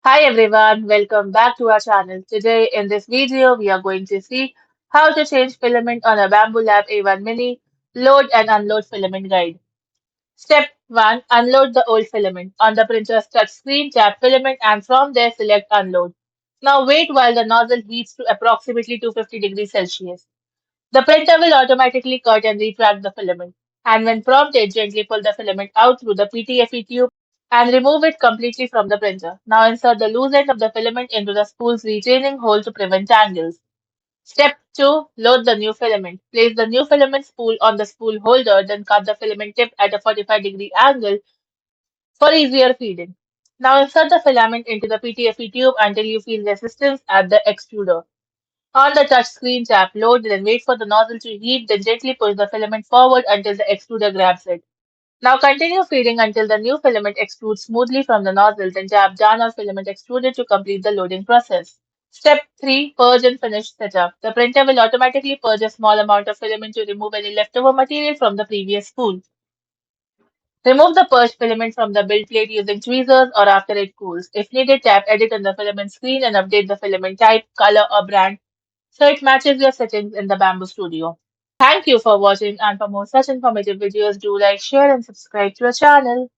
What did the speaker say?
Hi everyone, welcome back to our channel. Today in this video, we are going to see how to change filament on a Bambu Lab A1 Mini, load and unload filament guide. Step 1. Unload the old filament. On the printer's touch screen, tap filament and from there select unload. Now wait while the nozzle heats to approximately 250 degrees Celsius. The printer will automatically cut and retract the filament. And when prompted, gently pull the filament out through the PTFE tube and remove it completely from the printer. Now insert the loose end of the filament into the spool's retaining hole to prevent tangles. Step 2. Load the new filament. Place the new filament spool on the spool holder, then cut the filament tip at a 45-degree angle for easier feeding. Now insert the filament into the PTFE tube until you feel resistance at the extruder. On the touch screen, tap load, then wait for the nozzle to heat, then gently push the filament forward until the extruder grabs it. Now continue feeding until the new filament extrudes smoothly from the nozzle, then tap down on filament extruder to complete the loading process. Step 3. Purge and finish setup. The printer will automatically purge a small amount of filament to remove any leftover material from the previous spool. Remove the purged filament from the build plate using tweezers or after it cools. If needed, tap Edit on the filament screen and update the filament type, color, or brand so it matches your settings in the Bamboo Studio. Thank you for watching, and for more such informative videos, do like, share and subscribe to our channel.